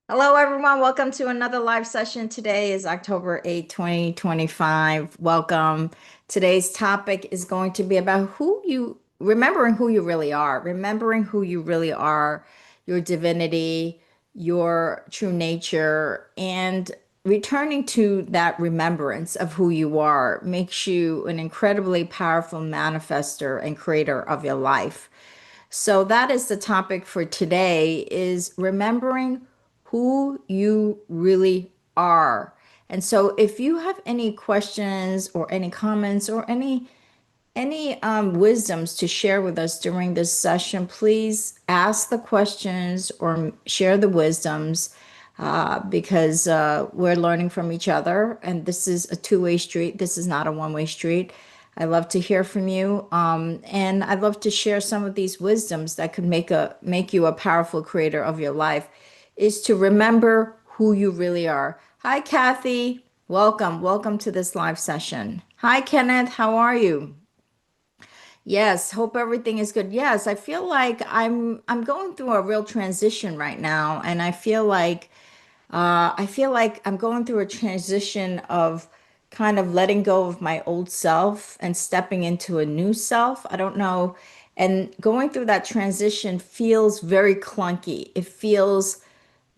Hello, everyone. Welcome to another live session. Today is October 8th, 2025. Welcome. Today's topic is going to be about remembering who you really are, remembering who you really are, your divinity, your true nature, and returning to that remembrance of who you are makes you an incredibly powerful manifester and creator of your life. So that is the topic for today is remembering who you really are. And so if you have any questions or any comments or any wisdoms to share with us during this session, please ask the questions or share the wisdoms because we're learning from each other. And this is a two-way street. This is not a one-way street. I love to hear from you, and I'd love to share some of these wisdoms that could make you a powerful creator of your life. Is to remember who you really are. Hi, Kathy. Welcome to this live session. Hi, Kenneth. How are you? Yes, hope everything is good. Yes, I feel like I'm going through a real transition right now, and I feel like I'm going through a transition of kind of letting go of my old self and stepping into a new self. I don't know. And going through that transition feels very clunky. It feels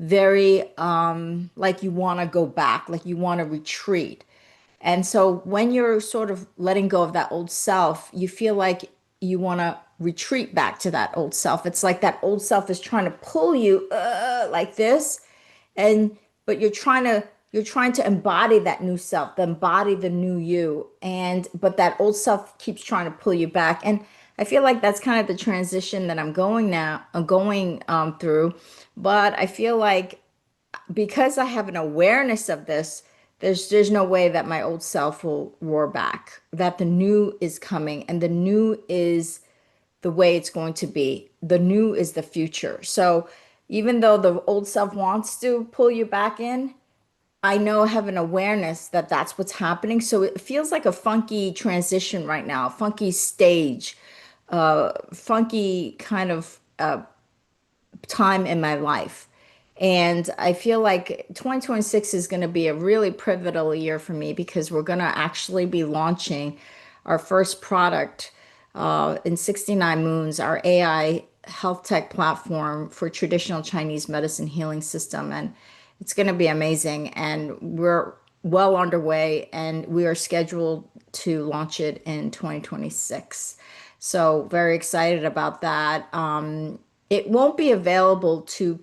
very like you want to go back, like you want to retreat. And so when you're sort of letting go of that old self, you feel like you want to retreat back to that old self. It's like that old self is trying to pull you like this, and but you're trying to embody that new self, embody the new you, and but that old self keeps trying to pull you back. And I feel like that's kind of the transition that I'm going through. But I feel like because I have an awareness of this, there's no way that my old self will roar back. That the new is coming, and the new is the way it's going to be. The new is the future. So even though the old self wants to pull you back in, I know I have an awareness that that's what's happening. So it feels like a funky transition right now, a funky stage, funky kind of time in my life. And I feel like 2026 is going to be a really pivotal year for me because we're going to actually be launching our first product in 69 Moons, our AI health tech platform for traditional Chinese medicine healing system. And it's going to be amazing. And we're well underway and we are scheduled to launch it in 2026. So very excited about that. It won't be available to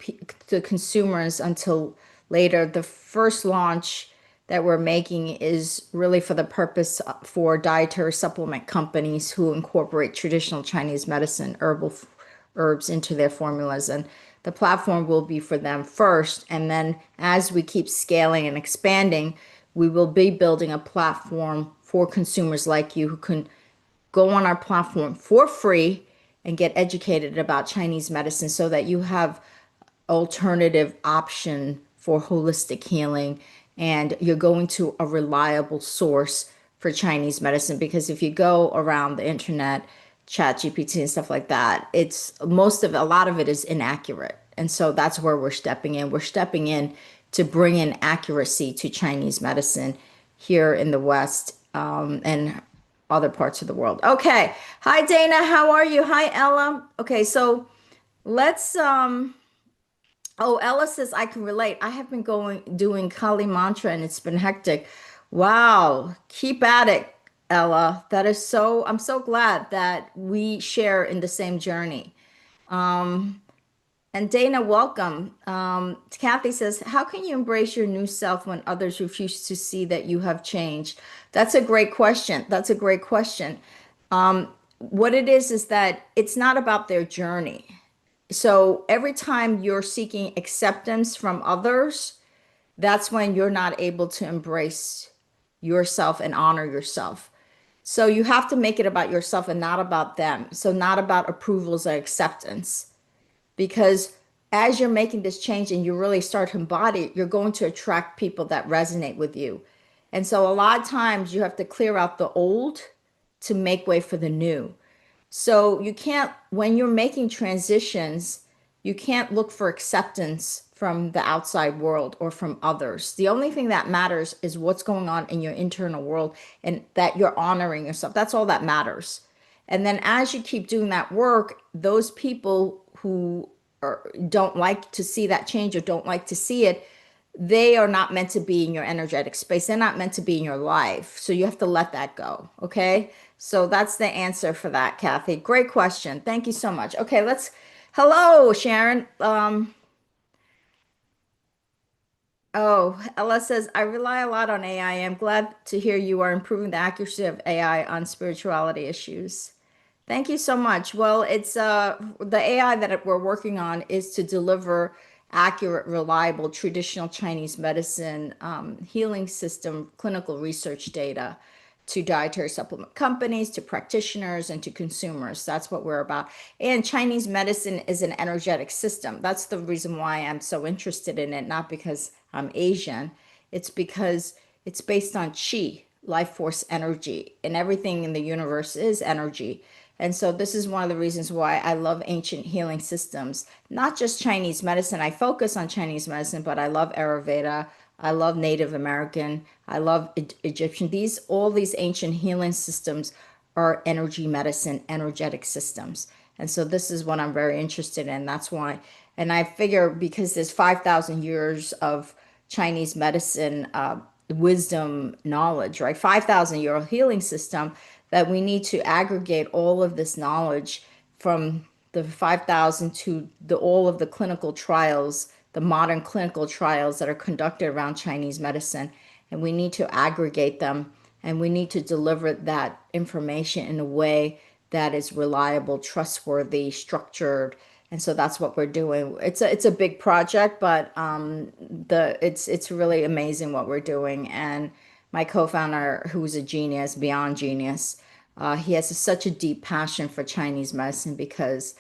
consumers until later. The first launch that we're making is really for the purpose for dietary supplement companies who incorporate traditional Chinese medicine, herbs into their formulas. And the platform will be for them first. And then as we keep scaling and expanding, we will be building a platform for consumers like you who can go on our platform for free and get educated about Chinese medicine so that you have alternative option for holistic healing and you're going to a reliable source for Chinese medicine because if you go around the internet, chat GPT and stuff like that, a lot of it is inaccurate. And so that's where we're stepping in. We're stepping in to bring in accuracy to Chinese medicine here in the West, and other parts of the world. Okay. Hi, Dana. How are you? Hi, Ella. Okay, so let's oh, Ella says I can relate. I have been going doing Kali mantra and it's been hectic. Wow. Keep at it, Ella. I'm so glad that we share in the same journey. And Dana, welcome. Kathy says, how can you embrace your new self when others refuse to see that you have changed? That's a great question. That's a great question. What it is that it's not about their journey. So every time you're seeking acceptance from others, that's when you're not able to embrace yourself and honor yourself. So you have to make it about yourself and not about them. So not about approvals or acceptance. Because as you're making this change and you really start to embody it, you're going to attract people that resonate with you. And so a lot of times you have to clear out the old to make way for the new. So you can't, when you're making transitions, you can't look for acceptance from the outside world or from others. The only thing that matters is what's going on in your internal world and that you're honoring yourself. That's all that matters. And then as you keep doing that work, those people who don't like to see that change or don't like to see it, they are not meant to be in your energetic space. They're not meant to be in your life. So you have to let that go. Okay. So that's the answer for that, Kathy. Great question. Thank you so much. Okay, hello, Sharon. Oh, Ella says, I rely a lot on AI. I'm glad to hear you are improving the accuracy of AI on spirituality issues. Thank you so much. Well, it's the AI that we're working on is to deliver accurate, reliable, traditional Chinese medicine healing system clinical research data to dietary supplement companies, to practitioners, and to consumers. That's what we're about. And Chinese medicine is an energetic system. That's the reason why I'm so interested in it, not because I'm Asian. It's because it's based on qi, life force energy, and everything in the universe is energy. And so this is one of the reasons why I love ancient healing systems, not just Chinese medicine. I focus on Chinese medicine, but I love Ayurveda. I love Native American. I love Egyptian. All these ancient healing systems are energy medicine, energetic systems. And so this is what I'm very interested in. That's why. And I figure because there's 5,000 years of Chinese medicine wisdom knowledge, right? 5,000-year healing system that we need to aggregate all of this knowledge from the 5,000 to all of the clinical trials, the modern clinical trials that are conducted around Chinese medicine. And we need to aggregate them and we need to deliver that information in a way that is reliable, trustworthy, structured. And so that's what we're doing. It's a big project, but it's really amazing what we're doing. And my co-founder, who's a genius, beyond genius, he has such a deep passion for Chinese medicine because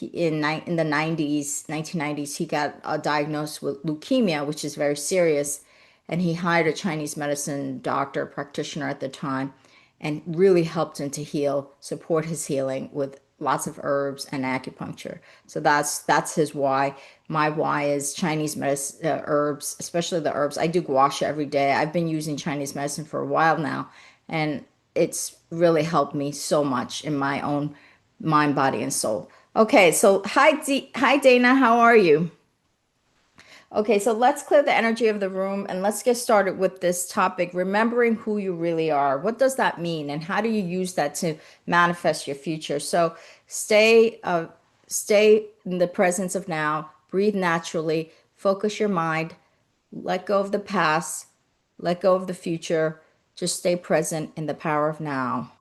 in the 90s, 1990s, he got diagnosed with leukemia, which is very serious, and he hired a Chinese medicine doctor, practitioner at the time, and really helped him to heal, support his healing with lots of herbs and acupuncture. So that's his why. My why is Chinese medicine, herbs, especially the herbs. I do gua sha every day. I've been using Chinese medicine for a while now, and it's really helped me so much in my own mind, body, and soul. Okay, so hi Dana, how are you? Okay, so let's clear the energy of the room and let's get started with this topic, remembering who you really are. What does that mean, and how do you use that to manifest your future? So stay in the presence of now, breathe naturally, focus your mind, let go of the past, let go of the future, just stay present in the power of now.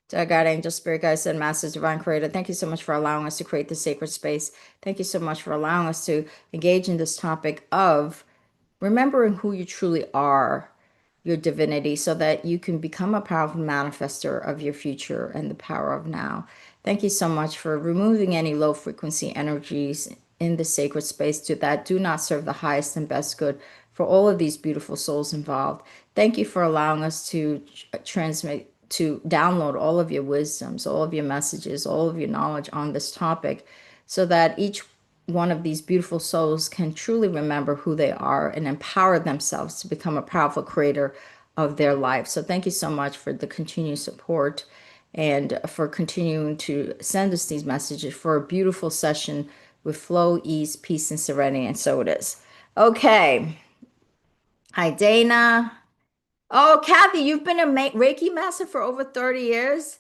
Dear God, angel, spirit guides, and masters, divine creator, thank you so much for allowing us to create this sacred space. Thank you so much for allowing us to engage in this topic of remembering who you truly are, your divinity, so that you can become a powerful manifester of your future and the power of now. Thank you so much for removing any low frequency energies in the sacred space to that do not serve the highest and best good for all of these beautiful souls involved. Thank you for allowing us to transmit, to download all of your wisdoms, all of your messages, all of your knowledge on this topic, so that each one of these beautiful souls can truly remember who they are and empower themselves to become a powerful creator of their life. So thank you so much for the continued support and for continuing to send us these messages for a beautiful session with flow, ease, peace, and serenity. And so it is. Okay. Hi, Dana. Oh, Kathy, you've been a Reiki master for over 30 years?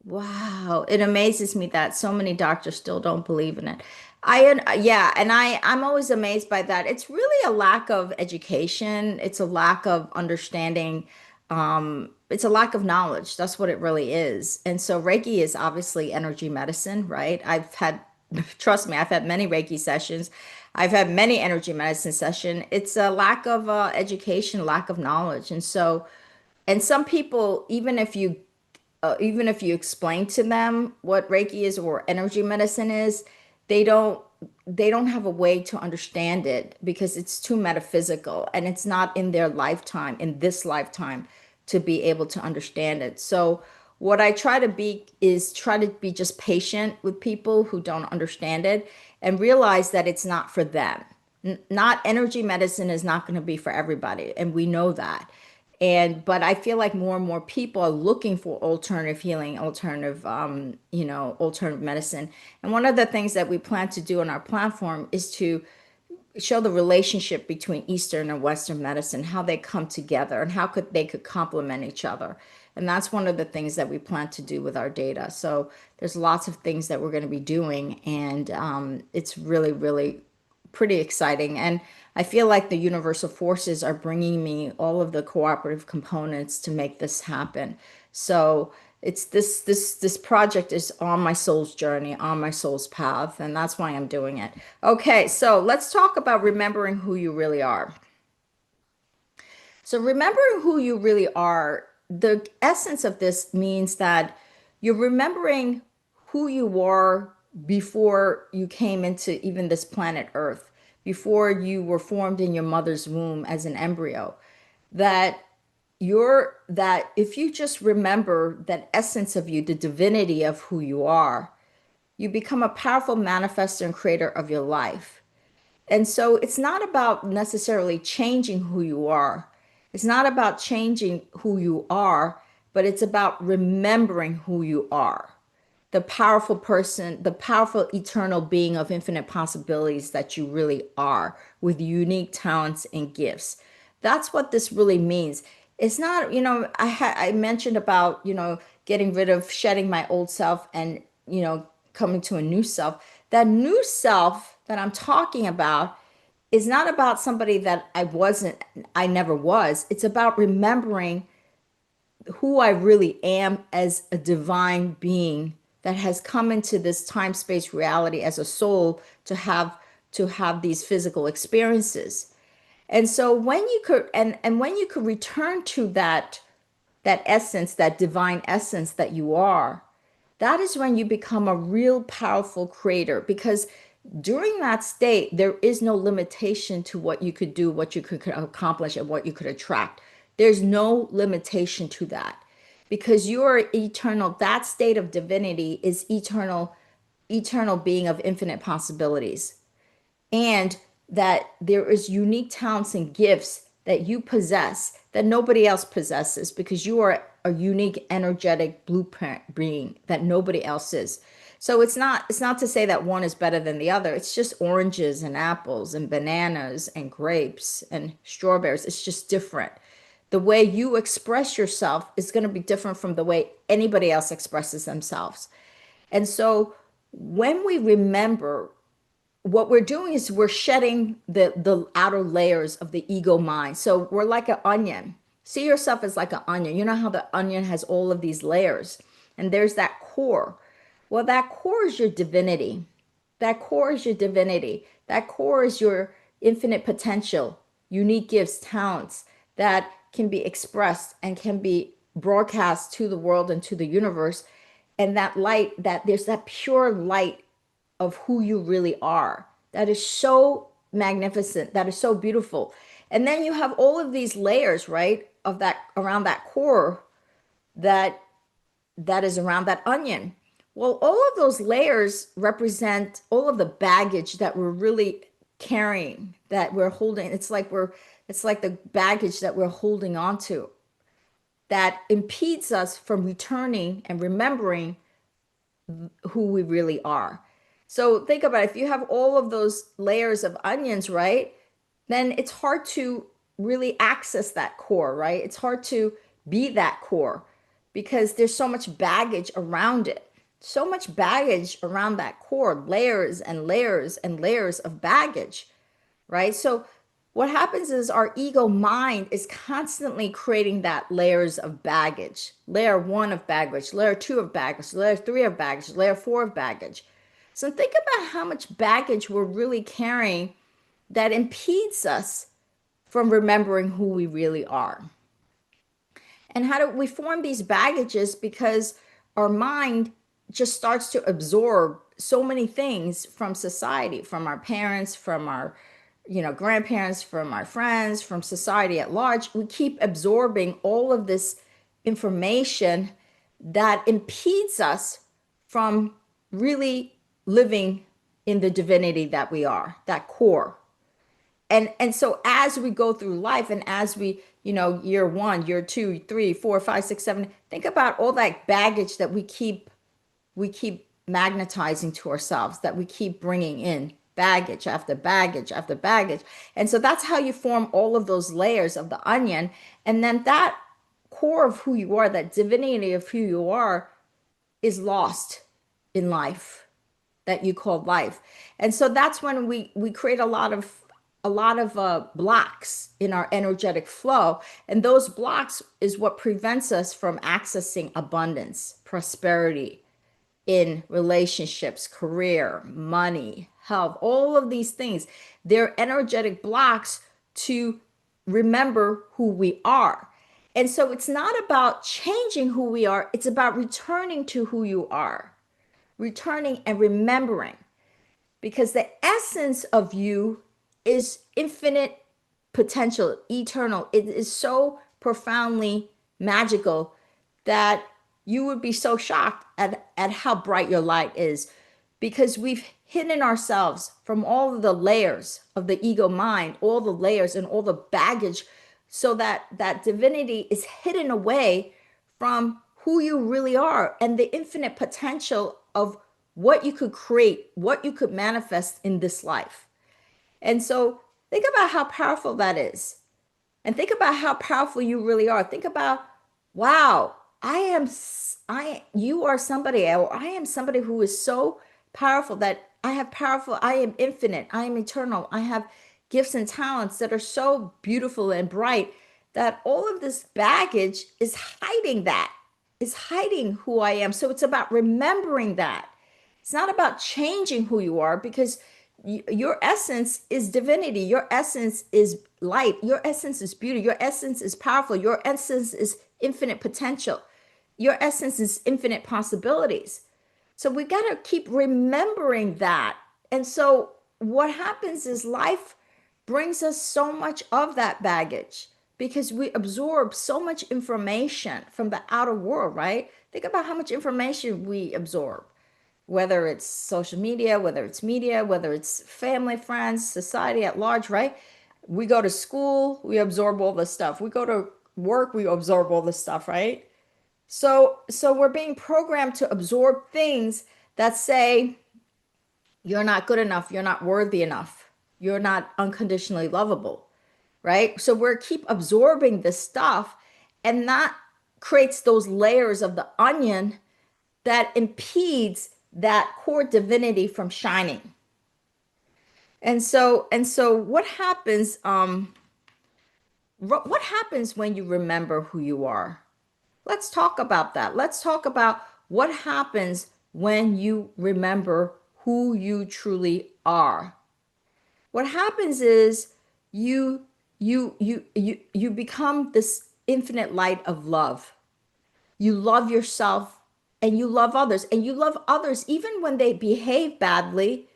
Wow, it amazes me that so many doctors still don't believe in it. Yeah, and I'm always amazed by that. It's really a lack of education. It's a lack of understanding. It's a lack of knowledge. That's what it really is. And so Reiki is obviously energy medicine, right? Trust me, I've had many Reiki sessions. I've had many energy medicine session. It's a lack of education, lack of knowledge. And so, and some people, even if you explain to them what Reiki is or energy medicine is, they don't they don't have a way to understand it because it's too metaphysical and it's not in their lifetime, in this lifetime, to be able to understand it. So what I try to be is try to be just patient with people who don't understand it and realize that it's not for them. Not energy medicine is not going to be for everybody, and we know that. And but I feel like more and more people are looking for alternative healing, alternative, alternative medicine. And one of the things that we plan to do on our platform is to show the relationship between Eastern and Western medicine, how they come together and how could complement each other. And that's one of the things that we plan to do with our data. So there's lots of things that we're going to be doing, and it's really, really pretty exciting. And I feel like the universal forces are bringing me all of the cooperative components to make this happen. So it's this project is on my soul's journey, on my soul's path, and that's why I'm doing it. Okay, so let's talk about remembering who you really are. So remembering who you really are, the essence of this means that you're remembering who you were before you came into even this planet Earth, before you were formed in your mother's womb as an embryo. That that if you just remember that essence of you, the divinity of who you are, you become a powerful manifester and creator of your life. And so it's not about necessarily changing who you are. It's not about changing who you are, but it's about remembering who you are. The powerful person, the powerful eternal being of infinite possibilities that you really are, with unique talents and gifts. That's what this really means. It's not, I mentioned about, getting rid of shedding my old self and, coming to a new self. That new self that I'm talking about is not about somebody that I never was. It's about remembering who I really am as a divine being that has come into this time space reality as a soul to have these physical experiences. And so when you could and when you could return to that essence, that divine essence that you are, that is when you become a real powerful creator, because during that state there is no limitation to what you could do, what you could accomplish, and what you could attract. There's no limitation to that, because you are eternal. That state of divinity is eternal, eternal being of infinite possibilities, and that there is unique talents and gifts that you possess that nobody else possesses, because you are a unique energetic blueprint being that nobody else is. So it's not to say that one is better than the other. It's just oranges and apples and bananas and grapes and strawberries. It's just different. The way you express yourself is going to be different from the way anybody else expresses themselves. And so when we remember, what we're doing is we're shedding the outer layers of the ego mind. So we're like an onion. See yourself as like an onion. You know how the onion has all of these layers, and there's that core. Well, that core is your divinity. That core is your divinity. That core is your infinite potential, unique gifts, talents that can be expressed and can be broadcast to the world and to the universe. And that light, that there's that pure light of who you really are. That is so magnificent. That is so beautiful. And then you have all of these layers, right, of that around that core that that is around that onion. Well, all of those layers represent all of the baggage that we're really carrying, that we're holding. It's like the baggage that we're holding on to that impedes us from returning and remembering who we really are. So think about it. If you have all of those layers of onions, right, then it's hard to really access that core, right? It's hard to be that core because there's so much baggage around it. So much baggage around that core, layers and layers and layers of baggage, right? So what happens is our ego mind is constantly creating that layers of baggage. Layer one of baggage, layer two of baggage, layer three of baggage, layer four of baggage. So think about how much baggage we're really carrying that impedes us from remembering who we really are. And how do we form these baggages? Because our mind just starts to absorb so many things from society, from our parents, from our grandparents, from our friends, from society at large. We keep absorbing all of this information that impedes us from really living in the divinity that we are, that core. And so as we go through life and as we, year one, year two, three, four, five, six, seven, think about all that baggage that we keep magnetizing to ourselves, that we keep bringing in baggage after baggage after baggage. And so that's how you form all of those layers of the onion. And then that core of who you are, that divinity of who you are, is lost in life, that you call life. And so that's when we create a lot of blocks in our energetic flow, and those blocks is what prevents us from accessing abundance, prosperity in relationships, career, money, health, all of these things. They're energetic blocks to remember who we are. And so it's not about changing who we are, it's about returning to who you are, returning and remembering, because the essence of you is infinite potential, eternal. It is so profoundly magical that you would be so shocked at how bright your light is, because we've hidden ourselves from all of the layers of the ego mind, all the layers and all the baggage, so that that divinity is hidden away from who you really are and the infinite potential of what you could create, what you could manifest in this life. And so think about how powerful that is. And think about how powerful you really are. Think about, wow, you are somebody, or I am somebody who is so powerful that I am infinite, I am eternal, I have gifts and talents that are so beautiful and bright, that all of this baggage is hiding that, is hiding who I am. So it's about remembering that. It's not about changing who you are, because your essence is divinity. Your essence is light. Your essence is beauty. Your essence is powerful. Your essence is infinite potential. Your essence is infinite possibilities. So we got to keep remembering that. And so what happens is life brings us so much of that baggage because we absorb so much information from the outer world, right? Think about how much information we absorb, whether it's social media, whether it's media, whether it's family, friends, society at large, right? We go to school, we absorb all this stuff. We go to work, we absorb all this stuff, right? So we're being programmed to absorb things that say you're not good enough, you're not worthy enough, you're not unconditionally lovable, right? So we're keep absorbing this stuff, and that creates those layers of the onion that impedes that core divinity from shining. And so what happens when you remember who you are? Let's talk about that. Let's talk about what happens when you remember who you truly are. What happens is you become this infinite light of love. You love yourself and you love others, and you love others even when they behave badly.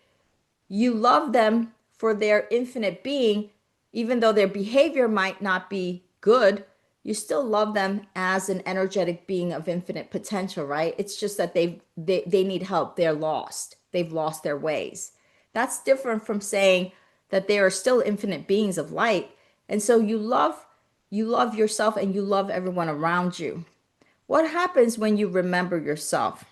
You love them for their infinite being, even though their behavior might not be good. You still love them as an energetic being of infinite potential, right? It's just that they need help. They're lost. They've lost their ways. That's different from saying that they are still infinite beings of light. And so you love yourself and you love everyone around you. What happens when you remember yourself?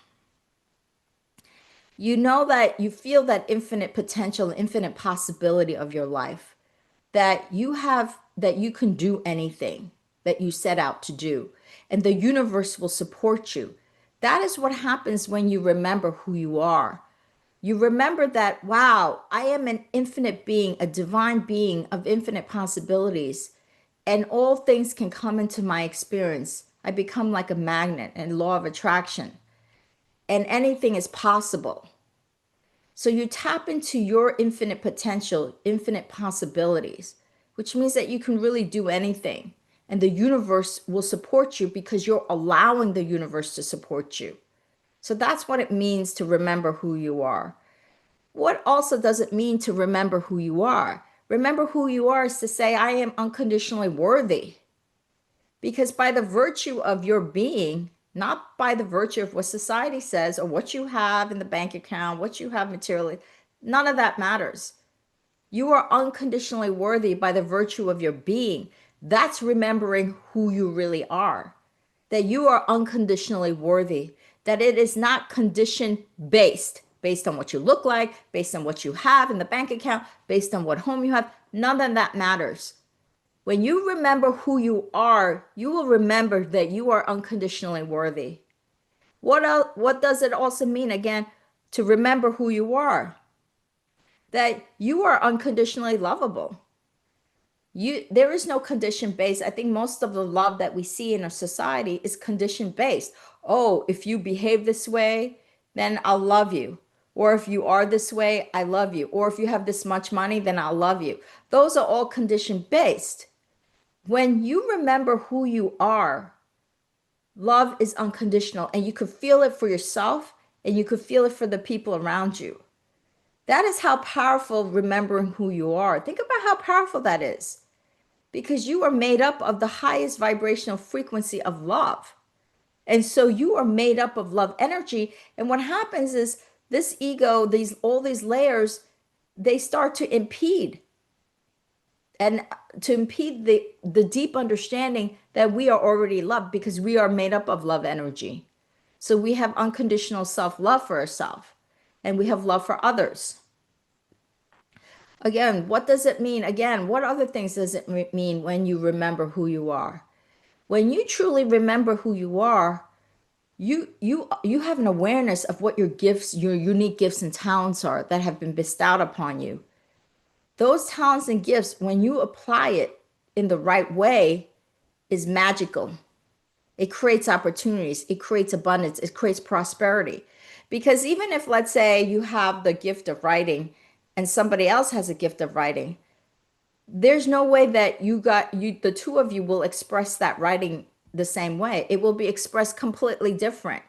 You know that you feel that infinite potential, infinite possibility of your life, that you can do anything that you set out to do, and the universe will support you. That is what happens when you remember who you are. You remember that, wow, I am an infinite being, a divine being of infinite possibilities, and all things can come into my experience. I become like a magnet and law of attraction, and anything is possible. So you tap into your infinite potential, infinite possibilities, which means that you can really do anything. And the universe will support you because you're allowing the universe to support you. So that's what it means to remember who you are. What also does it mean to remember who you are? Remember who you are is to say, I am unconditionally worthy. Because by the virtue of your being, not by the virtue of what society says or what you have in the bank account, what you have materially. None of that matters. You are unconditionally worthy by the virtue of your being. That's remembering who you really are. That you are unconditionally worthy. That it is not condition based on what you look like, based on what you have in the bank account, based on what home you have. None of that matters. When you remember who you are, you will remember that you are unconditionally worthy. What else, what does it also mean again to remember who you are? That you are unconditionally lovable. There is no condition based. I think most of the love that we see in our society is condition based. Oh, if you behave this way, then I'll love you. Or if you are this way, I love you. Or if you have this much money, then I'll love you. Those are all condition based. When you remember who you are, love is unconditional and you could feel it for yourself and you could feel it for the people around you. That is how powerful remembering who you are. Think about how powerful that is because you are made up of the highest vibrational frequency of love. And so you are made up of love energy. And what happens is this ego, these all these layers, they start to impede and to impede the deep understanding that we are already loved because we are made up of love energy. So we have unconditional self-love for ourselves and we have love for others. Again, what does it mean? Again, what other things does it mean when you remember who you are? When you truly remember who you are, you have an awareness of what your gifts, your unique gifts and talents are that have been bestowed upon you. Those talents and gifts, when you apply it in the right way, is magical. It creates opportunities, it creates abundance, it creates prosperity. Because even if, let's say, you have the gift of writing and somebody else has a gift of writing, there's no way that the two of you will express that writing the same way. It will be expressed completely different,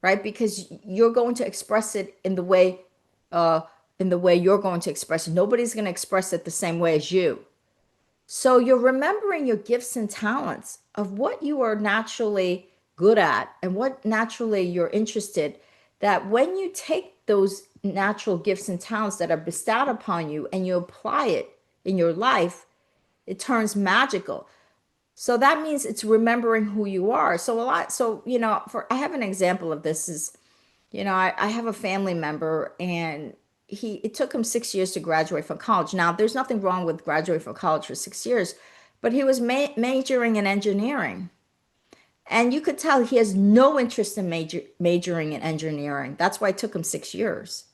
right? Because you're going to express it uh, in the way you're going to express it. Nobody's going to express it the same way as you. So you're remembering your gifts and talents of what you are naturally good at and what naturally you're interested, that when you take those natural gifts and talents that are bestowed upon you and you apply it in your life, it turns magical. So that means it's remembering who you are. For I have an example of this is, I have a family member and it took him 6 years to graduate from college. Now, there's nothing wrong with graduating from college for 6 years, but he was majoring in engineering. And you could tell he has no interest in majoring in engineering. That's why it took him 6 years.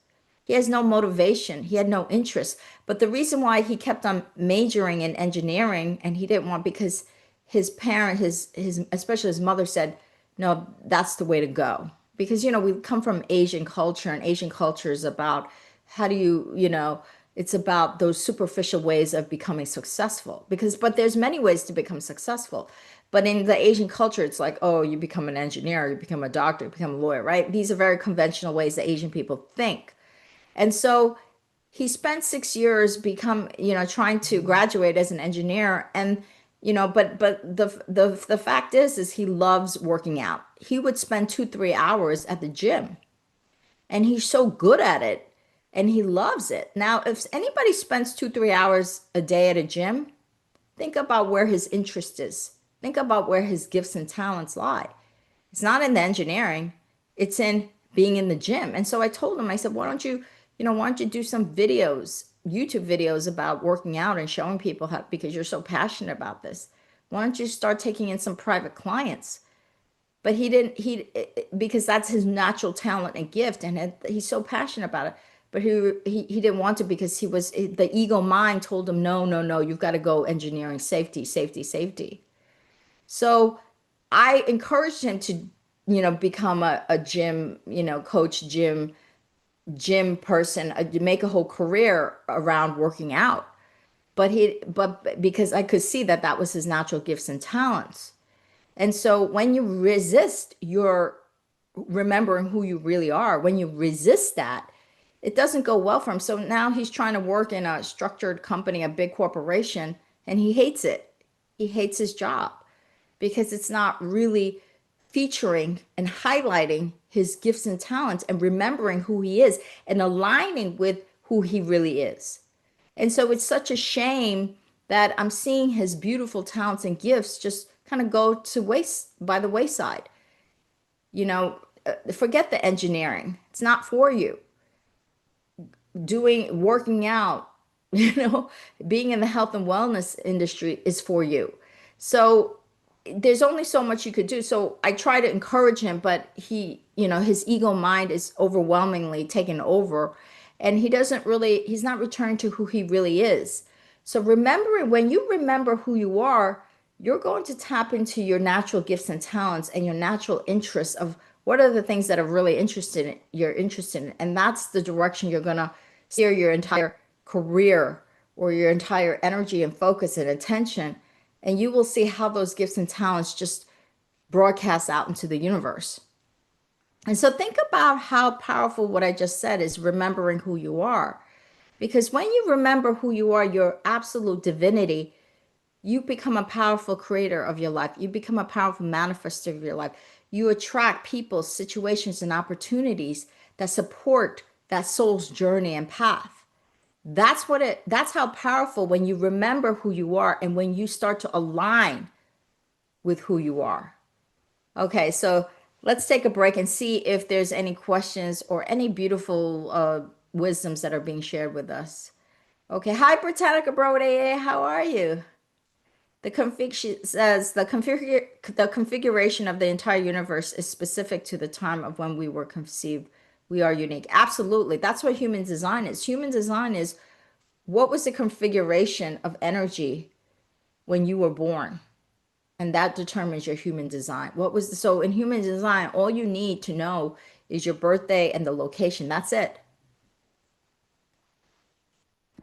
He has no motivation. He had no interest. But the reason why he kept on majoring in engineering and he didn't want because his parent, his especially his mother said, no, that's the way to go. Because we come from Asian culture and Asian culture is about how do it's about those superficial ways of becoming successful. But there's many ways to become successful. But in the Asian culture, it's like, oh, you become an engineer, you become a doctor, you become a lawyer, right? These are very conventional ways that Asian people think. And so he spent 6 years trying to graduate as an engineer. And, but the fact is he loves working out. He would spend 2, 3 hours at the gym and he's so good at it and he loves it. Now, if anybody spends 2, 3 hours a day at a gym, think about where his interest is. Think about where his gifts and talents lie. It's not in the engineering, it's in being in the gym. And so I told him, I said, why don't you do some videos, YouTube videos about working out and showing people how, because you're so passionate about this. Why don't you start taking in some private clients? But he didn't, because that's his natural talent and gift, and he's so passionate about it. But he didn't want to because the ego mind told him, no, no, no, you've got to go engineering, safety, safety, safety. So I encouraged him to, become a gym, coach, gym person, make a whole career around working out. But because I could see that that was his natural gifts and talents. And so when you resist your remembering who you really are, when you resist that, it doesn't go well for him. So now he's trying to work in a structured company, a big corporation, and he hates it. He hates his job because it's not really featuring and highlighting his gifts and talents and remembering who he is and aligning with who he really is. And so it's such a shame that I'm seeing his beautiful talents and gifts just kind of go to waste by the wayside. Forget the engineering. It's not for you. Working out, you know, being in the health and wellness industry is for you. So there's only so much you could do. So I try to encourage him, but his ego mind is overwhelmingly taken over, and he's not returning to who he really is. So when you remember who you are, you're going to tap into your natural gifts and talents and your natural interests of what are the things that are really you're interested in. And that's the direction you're going to steer your entire career or your entire energy and focus and attention. And you will see how those gifts and talents just broadcast out into the universe. And so think about how powerful what I just said is remembering who you are. Because when you remember who you are, your absolute divinity, you become a powerful creator of your life. You become a powerful manifester of your life. You attract people, situations, and opportunities that support that soul's journey and path. That's how powerful when you remember who you are and when you start to align with who you are. Okay, so let's take a break and see if there's any questions or any beautiful wisdoms that are being shared with us. Okay, hi Britannica Brode, how are you? The config says the configuration of the entire universe is specific to the time of when we were conceived. We are unique. Absolutely. That's what human design is. Human design is what was the configuration of energy when you were born? And that determines your human design. So in human design, all you need to know is your birthday and the location. That's it.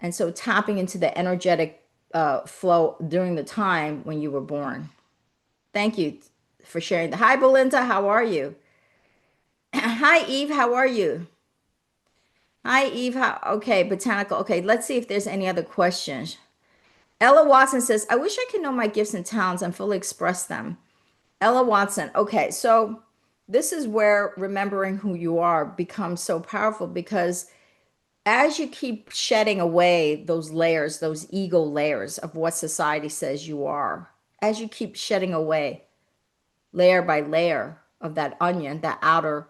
And so tapping into the energetic flow during the time when you were born. Thank you for sharing. Hi, Belinda. How are you? Hi, Eve. How are you? Hi, Eve. Okay, botanical. Okay, let's see if there's any other questions. Ella Watson says, I wish I could know my gifts and talents and fully express them. Ella Watson. Okay, so this is where remembering who you are becomes so powerful because as you keep shedding away those layers, those ego layers of what society says you are, as you keep shedding away layer by layer of that onion, that outer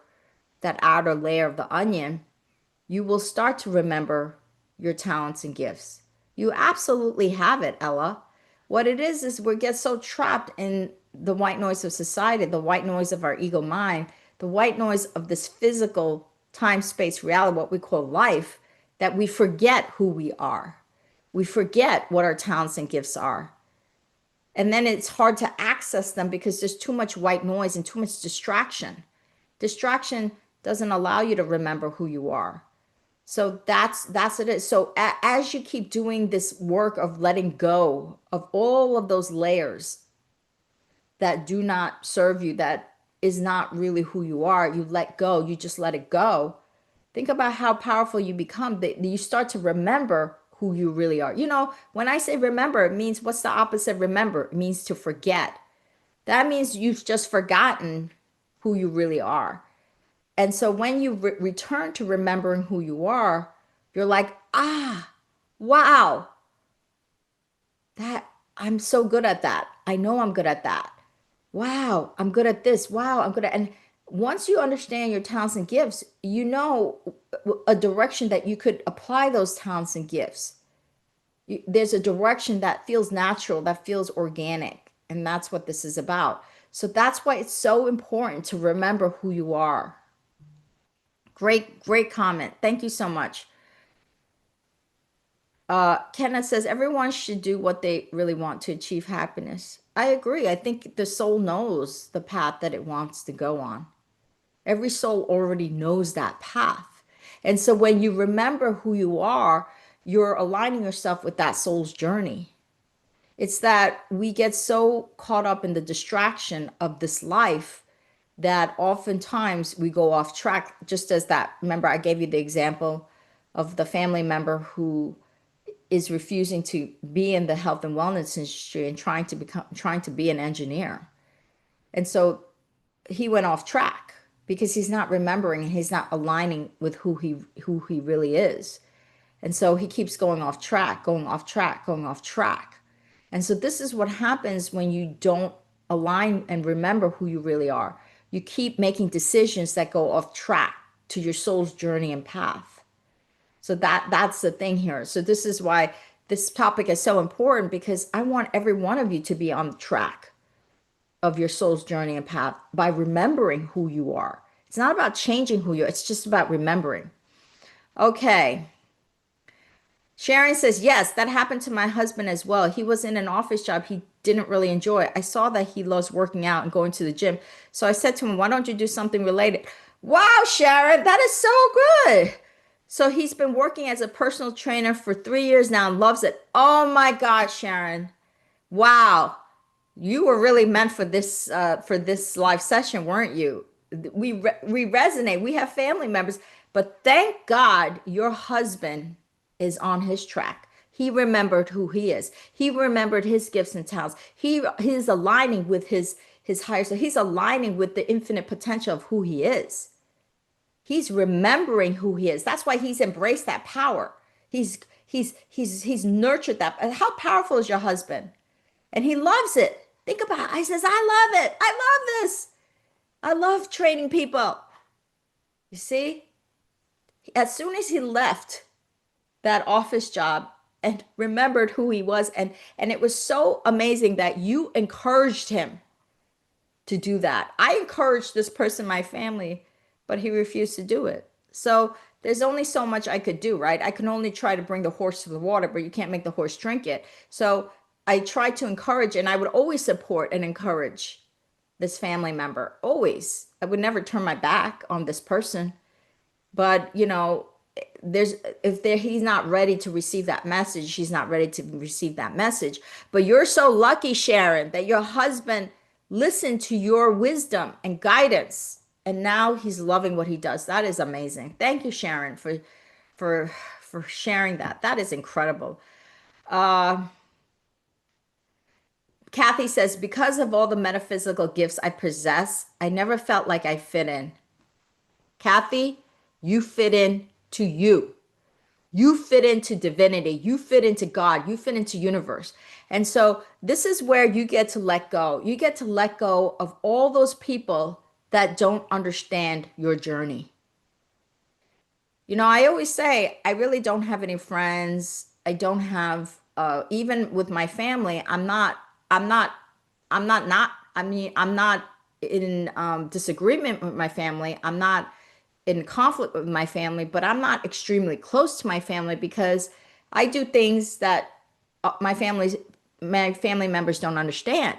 layer of the onion, you will start to remember your talents and gifts. You absolutely have it, Ella. What it is we get so trapped in the white noise of society, the white noise of our ego mind, the white noise of this physical time space reality, what we call life, that we forget who we are. We forget what our talents and gifts are. And then it's hard to access them because there's too much white noise and too much distraction. Distraction doesn't allow you to remember who you are. So that's it is. So as you keep doing this work of letting go of all of those layers that do not serve you, that is not really who you are, you let go, you just let it go. Think about how powerful you become. That you start to remember who you really are. When I say remember, it means what's the opposite of remember? It means to forget. That means you've just forgotten who you really are. And so when you return to remembering who you are, you're like, wow, that I'm so good at that. I know I'm good at that. Wow, I'm good at this. Wow, I'm good at, and once you understand your talents and gifts, you know a direction that you could apply those talents and gifts. There's a direction that feels natural, that feels organic, and that's what this is about. So that's why it's so important to remember who you are. Great, great comment. Thank you so much. Kenneth says everyone should do what they really want to achieve happiness. I agree. I think the soul knows the path that it wants to go on. Every soul already knows that path. And so when you remember who you are, you're aligning yourself with that soul's journey. It's that we get so caught up in the distraction of this life that oftentimes we go off track, just as that. Remember, I gave you the example of the family member who is refusing to be in the health and wellness industry and trying to be an engineer. And so he went off track because he's not remembering and he's not aligning with who he really is. And so he keeps going off track, going off track, going off track. And so this is what happens when you don't align and remember who you really are. You keep making decisions that go off track to your soul's journey and path. So that's the thing here. So this is why this topic is so important, because I want every one of you to be on the track of your soul's journey and path by remembering who you are. It's not about changing who you are, it's just about remembering. Okay. Sharon says, yes, that happened to my husband as well. He was in an office job he didn't really enjoy. I saw that he loves working out and going to the gym. So I said to him, why don't you do something related? Wow, Sharon, that is so good. So he's been working as a personal trainer for 3 years now and loves it. Oh my God, Sharon. Wow. You were really meant for this live session, weren't you? We resonate. We have family members, but thank God your husband is on his track. He remembered who he is. He remembered his gifts and talents. He's aligning with his higher self. He's aligning with the infinite potential of who he is. He's remembering who he is. That's why he's embraced that power. He's nurtured that. How powerful is your husband? And he loves it. Think about it. He says, I love it. I love this. I love training people. You see, as soon as he left that office job and remembered who he was, and it was so amazing that you encouraged him to do that. I encouraged this person, my family, but he refused to do it. So there's only so much I could do, right? I can only try to bring the horse to the water, but you can't make the horse drink it. So I tried to encourage, and I would always support and encourage this family member. Always. I would never turn my back on this person. But, there's if there he's not ready to receive that message, he's not ready to receive that message. But you're so lucky, Sharon, that your husband listened to your wisdom and guidance, and now he's loving what he does. That is amazing. Thank you, Sharon, for for sharing that. That is incredible. Kathy says, because of all the metaphysical gifts I possess, I never felt like I fit in. Kathy, you fit in to you. You fit into divinity. You fit into God. You fit into universe. And so this is where you get to let go. You get to let go of all those people that don't understand your journey. I always say, I really don't have any friends. I don't have, even with my family, I'm not, I'm not in disagreement with my family. I'm not in conflict with my family, but I'm not extremely close to my family because I do things that my family members don't understand.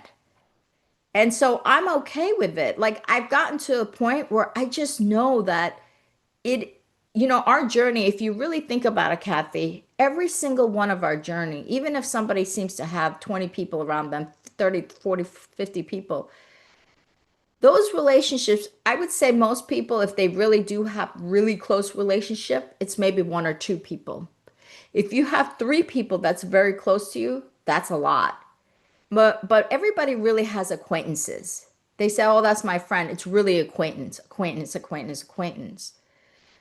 And so I'm okay with it. Like I've gotten to a point where I just know that our journey, if you really think about it, Kathy, every single one of our journey, even if somebody seems to have 20 people around them, 30, 40, 50 people, those relationships, I would say most people, if they really do have really close relationship, it's maybe one or two people. If you have three people that's very close to you, that's a lot. But everybody really has acquaintances. They say, "Oh, that's my friend." It's really acquaintance, acquaintance, acquaintance, acquaintance.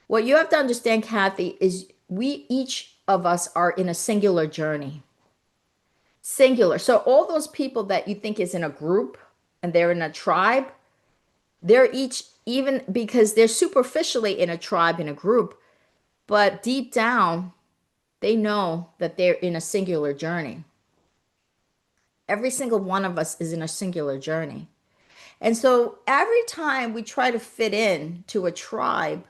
What you have to understand, Kathy, is we each of us are in a singular journey. Singular. So all those people that you think is in a group and they're in a tribe, they're each, even because they're superficially in a tribe, in a group, but deep down, they know that they're in a singular journey. Every single one of us is in a singular journey. And so every time we try to fit in to a tribe,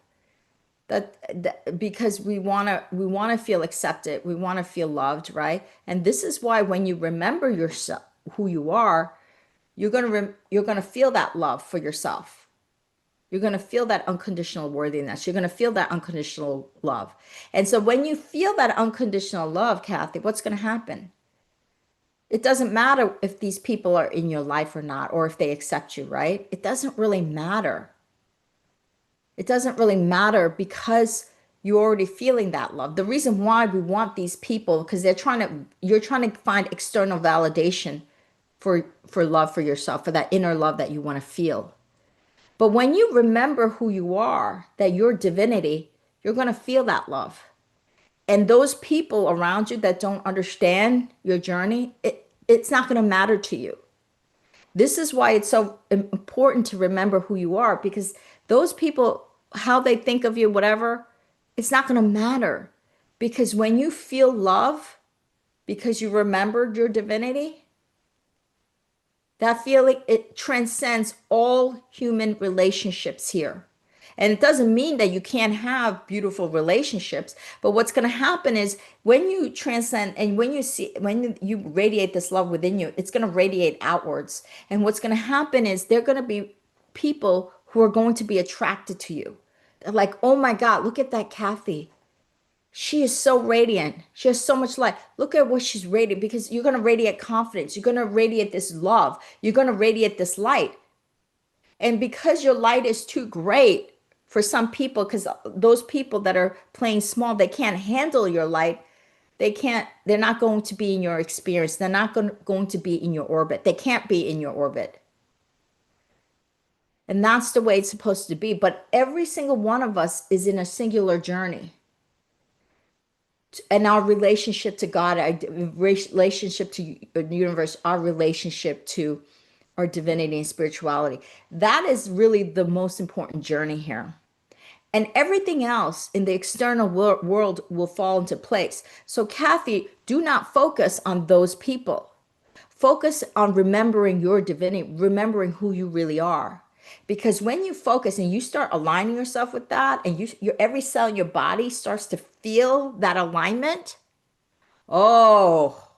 that because we want to feel accepted, we want to feel loved, right? And this is why when you remember yourself, who you are, you're going to feel that love for yourself. You're going to feel that unconditional worthiness. You're going to feel that unconditional love. And so when you feel that unconditional love, Kathy, what's going to happen? It doesn't matter if these people are in your life or not, or if they accept you, right? It doesn't really matter. It doesn't really matter because you're already feeling that love. The reason why we want these people, because you're trying to find external validation for love for yourself, for that inner love that you want to feel. But when you remember who you are, that you're divinity, you're going to feel that love. And those people around you that don't understand your journey, it's not going to matter to you. This is why it's so important to remember who you are, because those people, how they think of you, whatever, it's not going to matter. Because when you feel love, because you remembered your divinity, that feeling, it transcends all human relationships here. And it doesn't mean that you can't have beautiful relationships, but what's going to happen is when you transcend and when you see, when you radiate this love within you, it's going to radiate outwards. And what's going to happen is there are going to be people who are going to be attracted to you. They're like, oh my God, look at that Kathy. She is so radiant. She has so much light. Look at what she's radiant, because you're going to radiate confidence. You're going to radiate this love. You're going to radiate this light. And because your light is too great for some people, because those people that are playing small, they can't handle your light. They're not going to be in your experience. They're not going to be in your orbit. They can't be in your orbit. And that's the way it's supposed to be. But every single one of us is in a singular journey. And our relationship to God, our relationship to the universe, our relationship to our divinity and spirituality. That is really the most important journey here. And everything else in the external world will fall into place. So, Kathy, do not focus on those people. Focus on remembering your divinity, remembering who you really are. Because when you focus and you start aligning yourself with that, and your every cell in your body starts to feel that alignment, oh,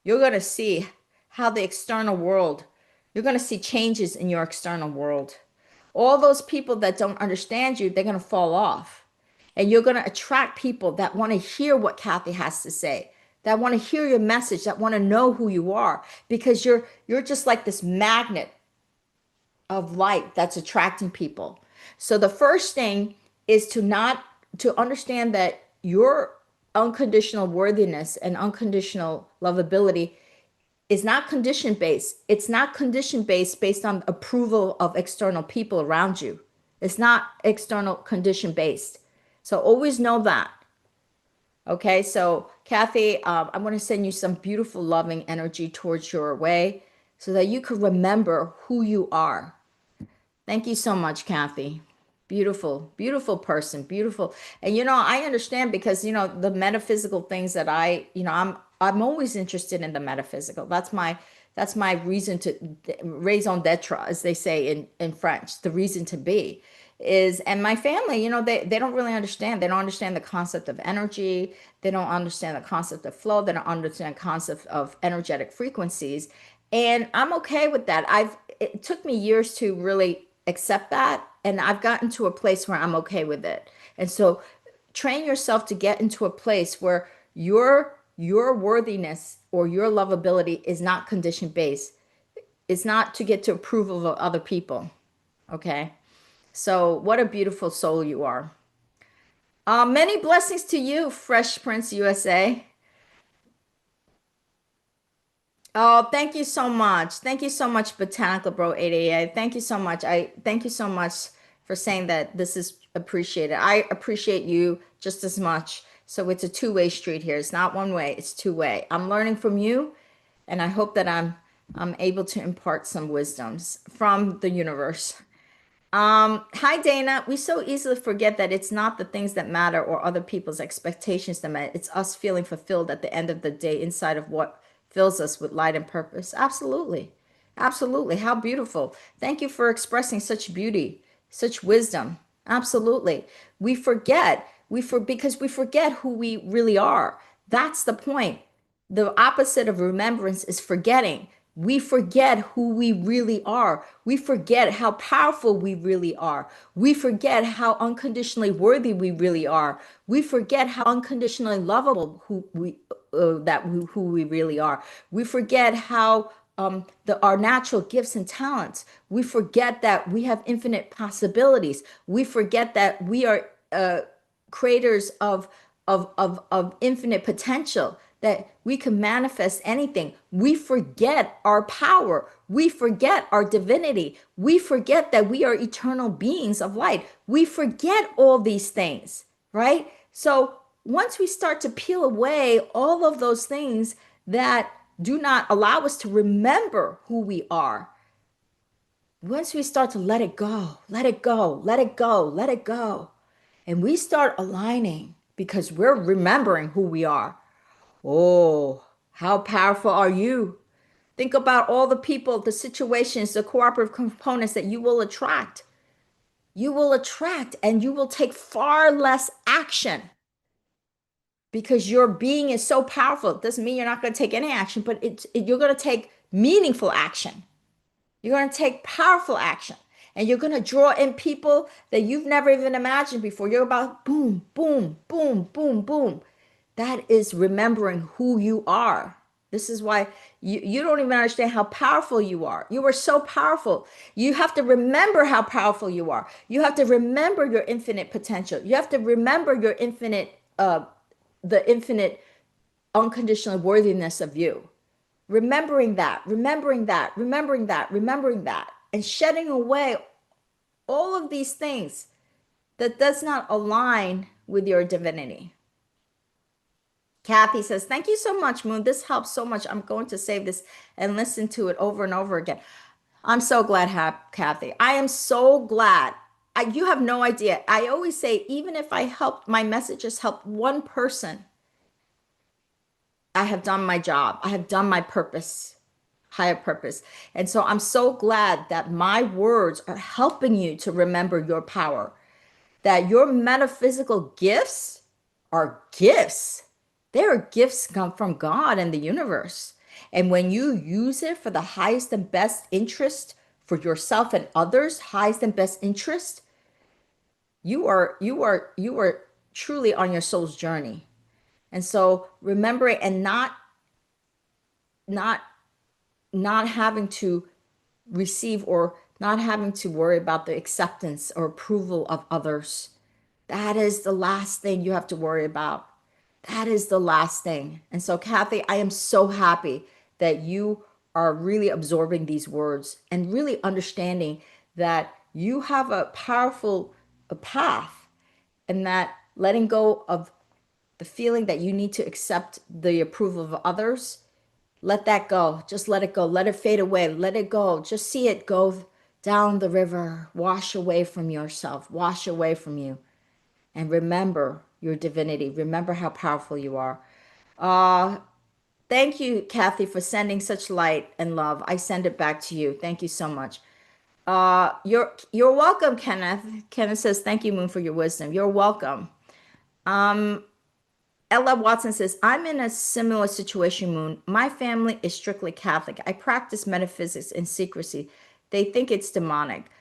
you're going to see how the external world, you're going to see changes in your external world. All those people that don't understand you, they're going to fall off. And you're going to attract people that want to hear what Kathy has to say, that want to hear your message, that want to know who you are, because you're just like this magnet of light that's attracting people. So the first thing is to understand that your unconditional worthiness and unconditional lovability is not condition based. It's not condition based on approval of external people around you. It's not external condition based. So always know that. Okay, so Kathy, I want to send you some beautiful, loving energy towards your way so that you can remember who you are. Thank you so much, Kathy. Beautiful, beautiful person, beautiful. And I understand because the metaphysical things that I'm always interested in the metaphysical. That's my reason to raison d'etre, as they say in French, the reason to be is, and my family, they don't really understand. They don't understand the concept of energy. They don't understand the concept of flow. They don't understand the concept of energetic frequencies. And I'm okay with that. It took me years to really accept that. And I've gotten to a place where I'm okay with it. And so train yourself to get into a place where your worthiness or your lovability is not condition based. It's not to get to approval of other people. Okay. So what a beautiful soul you are. Many blessings to you, Fresh Prince USA. Oh, thank you so much. Thank you so much, Botanical Bro 888. Thank you so much. I thank you so much for saying that this is appreciated. I appreciate you just as much. So it's a two-way street here. It's not one way, it's two-way. I'm learning from you, and I hope that I'm able to impart some wisdoms from the universe. Hi Dana. We so easily forget that it's not the things that matter or other people's expectations that matter. It's us feeling fulfilled at the end of the day inside of what fills us with light and purpose. Absolutely. Absolutely. How beautiful. Thank you for expressing such beauty, such wisdom. Absolutely. Because we forget who we really are. That's the point. The opposite of remembrance is forgetting. We forget who we really are. We forget how powerful we really are. We forget how unconditionally worthy we really are. We forget how unconditionally lovable who we really are. We forget how our natural gifts and talents. We forget that we have infinite possibilities. We forget that we are creators of infinite potential, that we can manifest anything. We forget our power. We forget our divinity. We forget that we are eternal beings of light. We forget all these things, right? So once we start to peel away all of those things that do not allow us to remember who we are, once we start to let it go, let it go, let it go, let it go, and we start aligning because we're remembering who we are. Oh, how powerful are you? Think about all the people, the situations, the cooperative components that you will attract. You will attract and you will take far less action because your being is so powerful. It doesn't mean you're not going to take any action, but you're going to take meaningful action. You're going to take powerful action and you're going to draw in people that you've never even imagined before. You're about boom, boom, boom, boom, boom. That is remembering who you are. This is why you don't even understand how powerful you are. You are so powerful. You have to remember how powerful you are. You have to remember your infinite potential. You have to remember your the infinite unconditional worthiness of you. Remembering that, remembering that, remembering that, remembering that, and shedding away all of these things that does not align with your divinity. Kathy says, thank you so much, Moon. This helps so much. I'm going to save this and listen to it over and over again. I'm so glad, Kathy. I am so glad. You have no idea. I always say, even if I help, my messages help one person, I have done my job. I have done my purpose, higher purpose. And so I'm so glad that my words are helping you to remember your power, that your metaphysical gifts are gifts. They are gifts come from God and the universe. And when you use it for the highest and best interest for yourself and others, highest and best interest, you are truly on your soul's journey. And so remembering and not not having to receive or not having to worry about the acceptance or approval of others. That is the last thing you have to worry about. That is the last thing. And so, Kathy, I am so happy that you are really absorbing these words and really understanding that you have a powerful path and that letting go of the feeling that you need to accept the approval of others, let that go. Just let it go. Let it fade away. Let it go. Just see it go down the river, wash away from yourself, wash away from you. And remember your divinity. Remember how powerful you are. Uh, Thank you, Kathy, for sending such light and love. I send it back to you. Thank you so much. You're welcome, Kenneth. Kenneth says, thank you, Moon, for your wisdom. You're welcome. Ella Watson says, I'm in a similar situation, Moon. My family is strictly Catholic. I practice metaphysics in secrecy. They think it's demonic.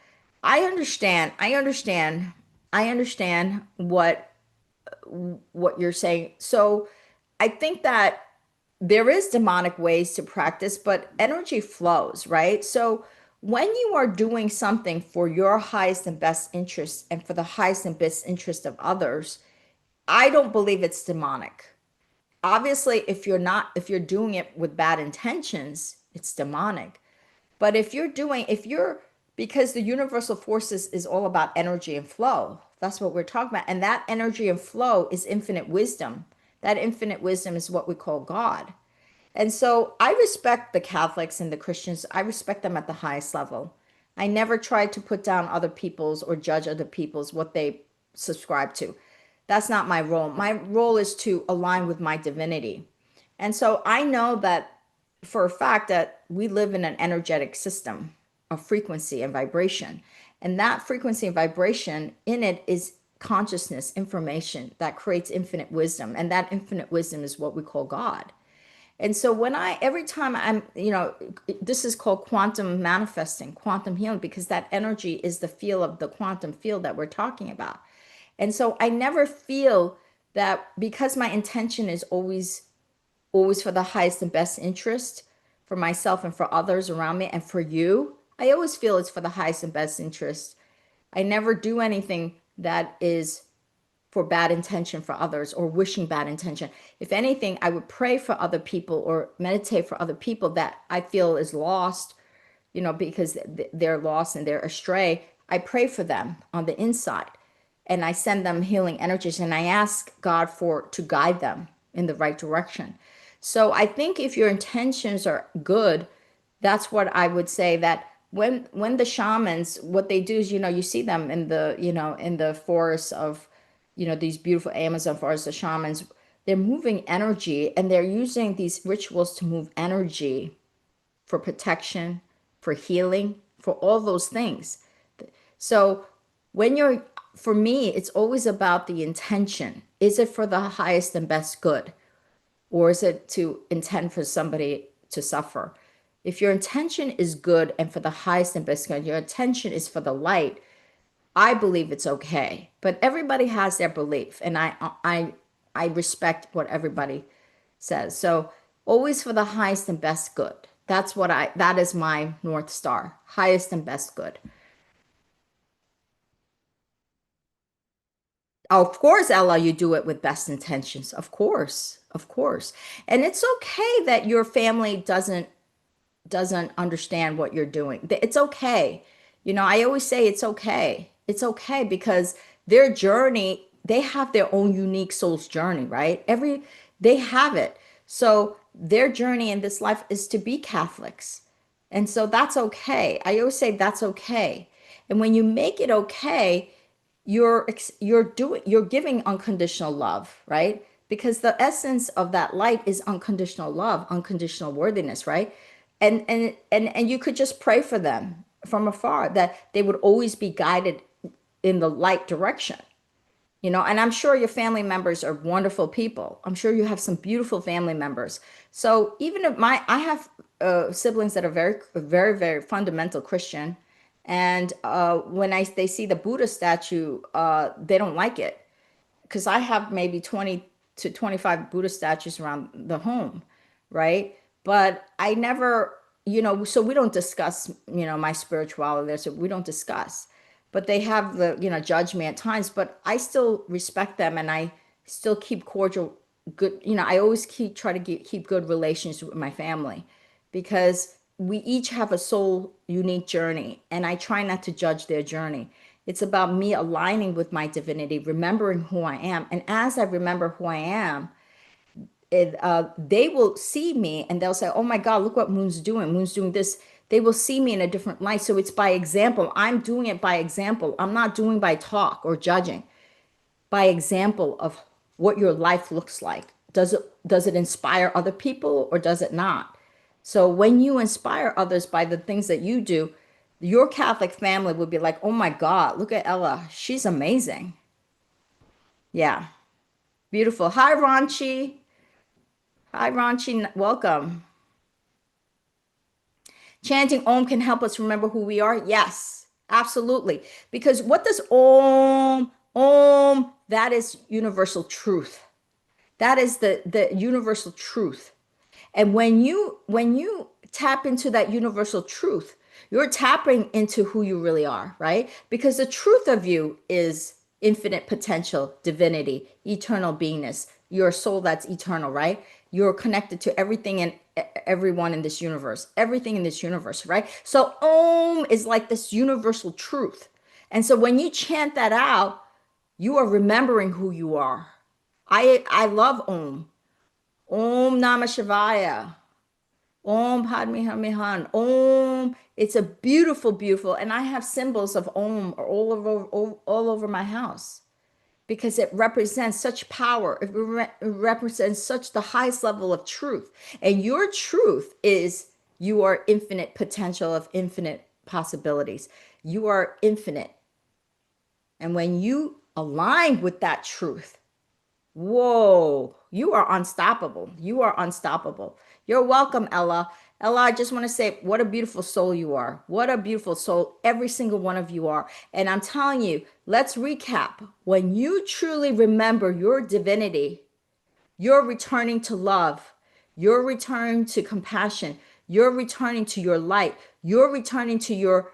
I understand. I understand what you're saying. So I think that there is demonic ways to practice, but energy flows, right? So when you are doing something for your highest and best interest and for the highest and best interest of others, I don't believe it's demonic. Obviously, if you're doing it with bad intentions, it's demonic. But if you're, because the universal forces is all about energy and flow. That's what we're talking about. And that energy and flow is infinite wisdom. That infinite wisdom is what we call God. And so I respect the Catholics and the Christians. I respect them at the highest level. I never tried to put down other people's or judge other people's what they subscribe to. That's not my role. My role is to align with my divinity. And so I know that for a fact that we live in an energetic system of frequency and vibration. And that frequency and vibration in it is consciousness, information that creates infinite wisdom. And that infinite wisdom is what we call God. And so every time this is called quantum manifesting, quantum healing, because that energy is the feel of the quantum field that we're talking about. And so I never feel that because my intention is always for the highest and best interest for myself and for others around me and for you, I always feel it's for the highest and best interest. I never do anything that is for bad intention for others or wishing bad intention. If anything, I would pray for other people or meditate for other people that I feel is lost, because they're lost and they're astray. I pray for them on the inside and I send them healing energies and I ask God for to guide them in the right direction. So I think if your intentions are good, that's what I would say, that when the shamans, what they do is, you see them in the forests of, these beautiful Amazon forests, the shamans, they're moving energy and they're using these rituals to move energy for protection, for healing, for all those things. So when you're, for me, it's always about the intention. Is it for the highest and best good? Or is it to intend for somebody to suffer? If your intention is good and for the highest and best good, your intention is for the light, I believe it's okay. But everybody has their belief, and I respect what everybody says. So always for the highest and best good. That is my North Star. Highest and best good. Of course, Ella, you do it with best intentions. Of course. Of course. And it's okay that your family doesn't understand what you're doing. It's okay. I always say it's okay. It's okay because their journey, they have their own unique soul's journey, right? They have it. So their journey in this life is to be Catholics. And so that's okay. I always say that's okay. And when you make it okay, you're giving unconditional love, right? Because the essence of that light is unconditional love, unconditional worthiness, right? And you could just pray for them from afar that they would always be guided in the light direction. And I'm sure your family members are wonderful people. I'm sure you have some beautiful family members. So even if I have siblings that are very, very, very fundamental Christian, and when they see the Buddha statue, they don't like it because I have maybe 20 to 25 Buddha statues around the home, right? But I never, so we don't discuss, my spirituality there, so we don't discuss. But they have judge me at times, but I still respect them and I still keep cordial, good, I always try to keep good relations with my family because we each have a soul unique journey and I try not to judge their journey. It's about me aligning with my divinity, remembering who I am. And as I remember who I am, they will see me and they'll say, oh my God, look what Moon's doing. Moon's doing this. They will see me in a different light. So it's by example. I'm doing it by example. I'm not doing by talk or judging. By example of what your life looks like. Does it inspire other people or does it not? So when you inspire others by the things that you do, your Catholic family would be like, oh my God, look at Ella. She's amazing. Yeah, beautiful. Hi, Ranchi. Hi, Ranchi. Welcome. Chanting Om can help us remember who we are. Yes, absolutely. Because what does Om, that is universal truth. That is the universal truth. And when you tap into that universal truth, you're tapping into who you really are, right? Because the truth of you is infinite potential, divinity, eternal beingness, your soul that's eternal, right? You're connected to everything and everyone in this universe, everything in this universe, right? So Om is like this universal truth. And so when you chant that out, you are remembering who you are. I love Om. Om Namah Shivaya. Om Padme Hum Han. Om. It's a beautiful, beautiful, and I have symbols of Om all over my house because it represents such power. It represents such the highest level of truth. And your truth is you are infinite potential of infinite possibilities. You are infinite. And when you align with that truth, whoa, you are unstoppable. You are unstoppable. You're welcome, Ella. Ella, I just want to say what a beautiful soul you are. What a beautiful soul every single one of you are. And I'm telling you, let's recap. When you truly remember your divinity, you're returning to love. You're returning to compassion. You're returning to your light. You're returning to your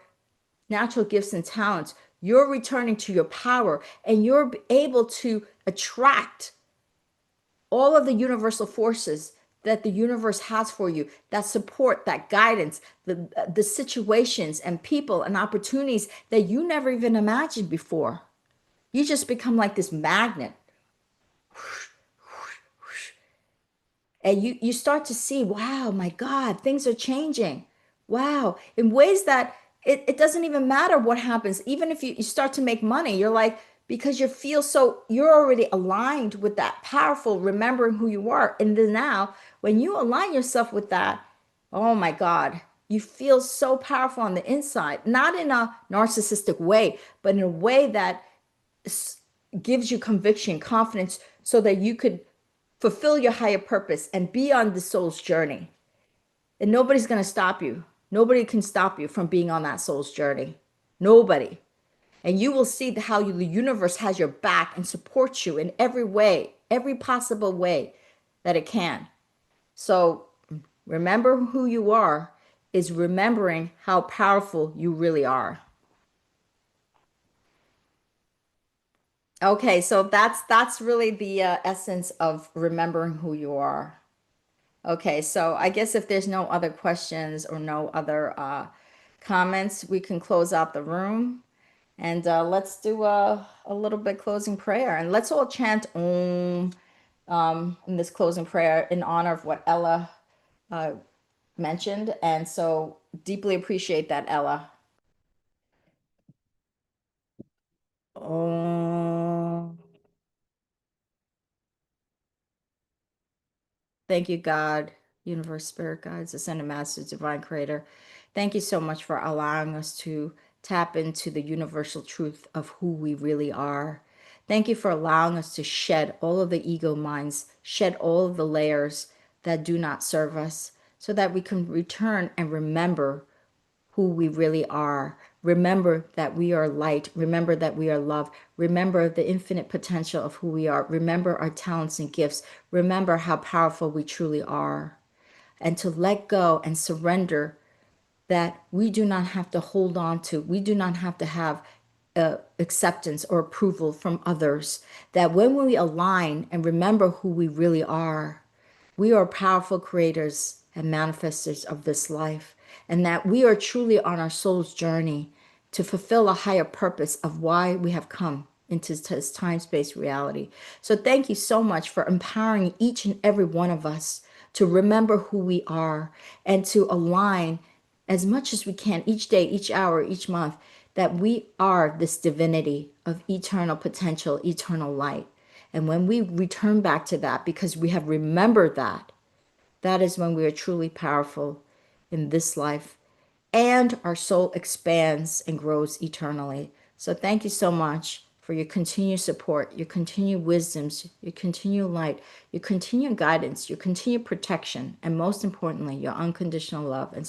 natural gifts and talents. You're returning to your power and you're able to attract all of the universal forces that the universe has for you, that support, that guidance, the situations and people and opportunities that you never even imagined before. You just become like this magnet, and you start to see, wow, my God, things are changing. Wow, in ways that it doesn't even matter what happens. Even if you start to make money, you're like, because you feel so, you're already aligned with that powerful remembering who you are. And then now, when you align yourself with that, oh my God, you feel so powerful on the inside, not in a narcissistic way, but in a way that gives you conviction, confidence, so that you could fulfill your higher purpose and be on the soul's journey. And nobody's going to stop you. Nobody can stop you from being on that soul's journey. Nobody. And you will see how the universe has your back and supports you in every way, every possible way that it can. So remember who you are is remembering how powerful you really are. Okay, so that's really the essence of remembering who you are. Okay, so I guess if there's no other questions or no other comments, we can close out the room. And let's do a little bit closing prayer. And let's all chant Om in this closing prayer in honor of what Ella mentioned. And so deeply appreciate that, Ella. Om. Thank you, God, universe, spirit guides, ascended masters, divine creator. Thank you so much for allowing us to tap into the universal truth of who we really are. Thank you for allowing us to shed all of the ego minds, shed all of the layers that do not serve us, so that we can return and remember who we really are. Remember that we are light. Remember that we are love. Remember the infinite potential of who we are. Remember our talents and gifts. Remember how powerful we truly are. And to let go and surrender that we do not have to hold on to, we do not have to have acceptance or approval from others. That when we align and remember who we really are, we are powerful creators and manifestors of this life, and that we are truly on our soul's journey to fulfill a higher purpose of why we have come into this time space reality. So, thank you so much for empowering each and every one of us to remember who we are and to align as much as we can each day, each hour, each month, that we are this divinity of eternal potential, eternal light. And when we return back to that, because we have remembered that, that is when we are truly powerful in this life and our soul expands and grows eternally. So thank you so much for your continued support, your continued wisdoms, your continued light, your continued guidance, your continued protection, and most importantly, your unconditional love and